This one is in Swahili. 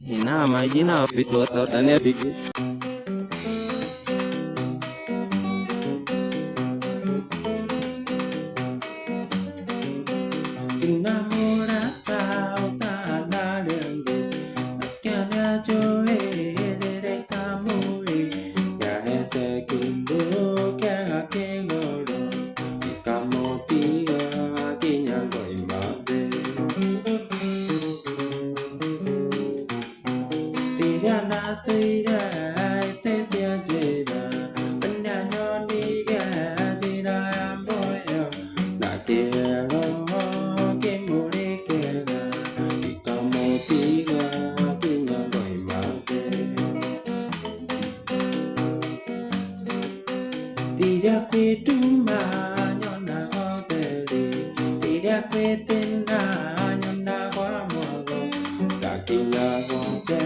inama jina fitu sautania digi Inamorata utana lengi Akanya joe dere kamui Yahete kindu kya kengolo Ikamotia kinyango imade Tirana tuira te tia jera Penyanyo niga jira amboyo La quiero que more queda Y como diga que no voy mate Diría que tu maño na hoteli Diría que te na ño na guamogo La que ya guante